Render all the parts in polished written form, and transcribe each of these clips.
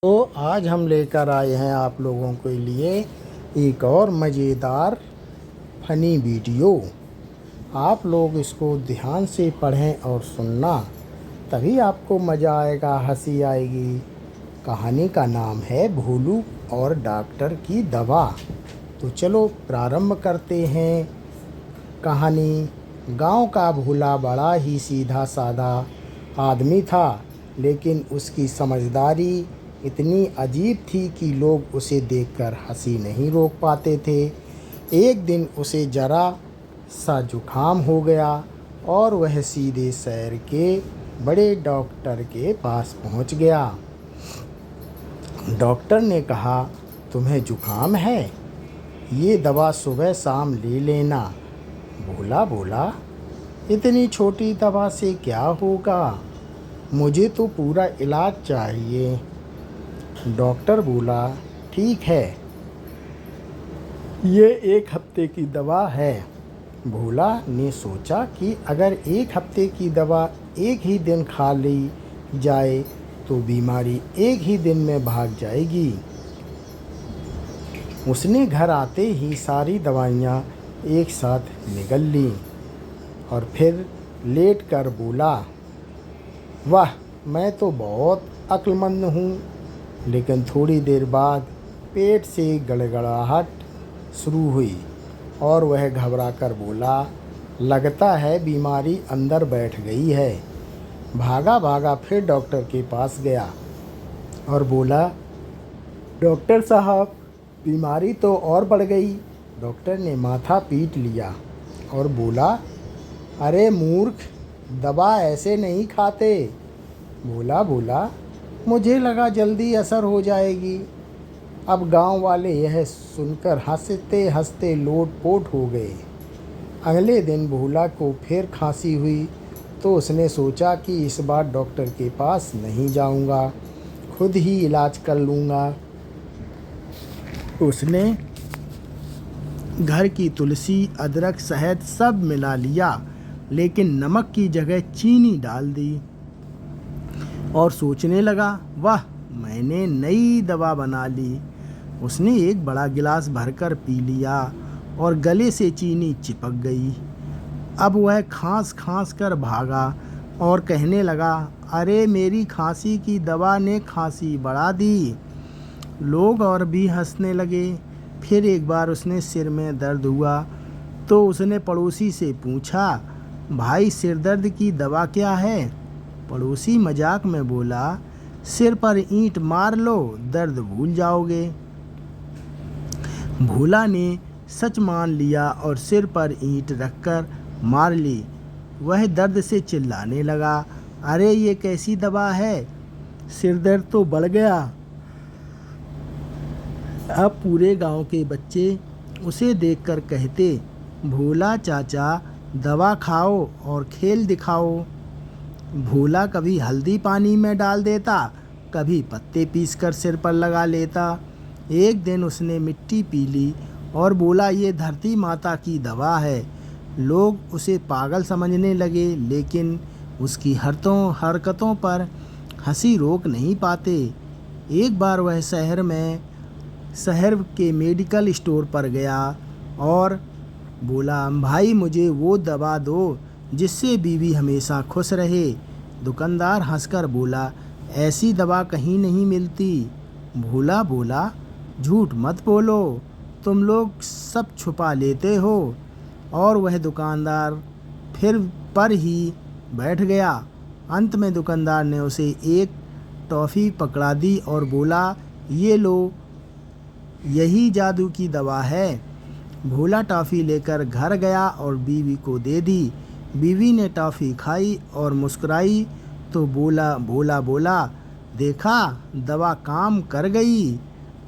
तो आज हम लेकर आए हैं आप लोगों के लिए एक और मज़ेदार फ़नी वीडियो। आप लोग इसको ध्यान से पढ़ें और सुनना, तभी आपको मज़ा आएगा, हंसी आएगी। कहानी का नाम है भोलू और डॉक्टर की दवा। तो चलो प्रारंभ करते हैं कहानी। गांव का भोला बड़ा ही सीधा साधा आदमी था, लेकिन उसकी समझदारी इतनी अजीब थी कि लोग उसे देखकर हंसी नहीं रोक पाते थे। एक दिन उसे जरा सा जुकाम हो गया और वह सीधे शहर के बड़े डॉक्टर के पास पहुंच गया। डॉक्टर ने कहा, तुम्हें जुकाम है? ये दवा सुबह शाम ले लेना। भोला बोला, इतनी छोटी दवा से क्या होगा? मुझे तो पूरा इलाज चाहिए। डॉक्टर बोला, ठीक है, ये 1 हफ्ते की दवा है। भोला ने सोचा कि अगर 1 हफ्ते की दवा एक ही दिन खा ली जाए तो बीमारी एक ही दिन में भाग जाएगी। उसने घर आते ही सारी दवाइयाँ एक साथ निगल लीं और फिर लेट कर बोला, वाह, मैं तो बहुत अक्लमंद हूँ। लेकिन थोड़ी देर बाद पेट से गड़गड़ाहट शुरू हुई और वह घबरा कर बोला, लगता है बीमारी अंदर बैठ गई है। भागा भागा फिर डॉक्टर के पास गया और बोला, डॉक्टर साहब, बीमारी तो और बढ़ गई। डॉक्टर ने माथा पीट लिया और बोला, अरे मूर्ख, दवा ऐसे नहीं खाते। भोला बोला, मुझे लगा जल्दी असर हो जाएगी। अब गांव वाले यह सुनकर हंसते हंसते लोटपोट हो गए। अगले दिन भोला को फिर खांसी हुई तो उसने सोचा कि इस बार डॉक्टर के पास नहीं जाऊंगा, खुद ही इलाज कर लूँगा। उसने घर की तुलसी, अदरक, शहद सब मिला लिया, लेकिन नमक की जगह चीनी डाल दी और सोचने लगा, वाह, मैंने नई दवा बना ली। उसने एक बड़ा गिलास भरकर पी लिया और गले से चीनी चिपक गई। अब वह खांस खांस कर भागा और कहने लगा, अरे मेरी खांसी की दवा ने खांसी बढ़ा दी। लोग और भी हंसने लगे। फिर एक बार उसने सिर में दर्द हुआ तो उसने पड़ोसी से पूछा, भाई, सिर दर्द की दवा क्या है? पड़ोसी मजाक में बोला, सिर पर ईंट मार लो, दर्द भूल जाओगे। भोला ने सच मान लिया और सिर पर ईंट रखकर मार ली। वह दर्द से चिल्लाने लगा, अरे ये कैसी दवा है, सिर दर्द तो बढ़ गया। अब पूरे गांव के बच्चे उसे देखकर कहते, भोला चाचा, दवा खाओ और खेल दिखाओ। भोला कभी हल्दी पानी में डाल देता, कभी पत्ते पीसकर सिर पर लगा लेता। एक दिन उसने मिट्टी पी ली और बोला, ये धरती माता की दवा है। लोग उसे पागल समझने लगे, लेकिन उसकी हरकतों पर हंसी रोक नहीं पाते। एक बार वह शहर के मेडिकल स्टोर पर गया और बोला, भाई, मुझे वो दवा दो जिससे बीवी हमेशा खुश रहे। दुकानदार हंसकर बोला, ऐसी दवा कहीं नहीं मिलती। भोला बोला, झूठ मत बोलो, तुम लोग सब छुपा लेते हो। और वह दुकानदार फिर पर ही बैठ गया। अंत में दुकानदार ने उसे एक टॉफ़ी पकड़ा दी और बोला, ये लो, यही जादू की दवा है। भोला टॉफ़ी लेकर घर गया और बीवी को दे दी। बीवी ने टॉफ़ी खाई और मुस्कुराई तो भोला बोला, देखा, दवा काम कर गई।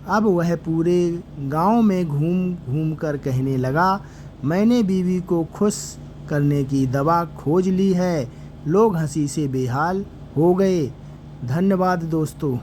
अब वह पूरे गांव में घूम घूम कर कहने लगा, मैंने बीवी को खुश करने की दवा खोज ली है। लोग हंसी से बेहाल हो गए। धन्यवाद दोस्तों।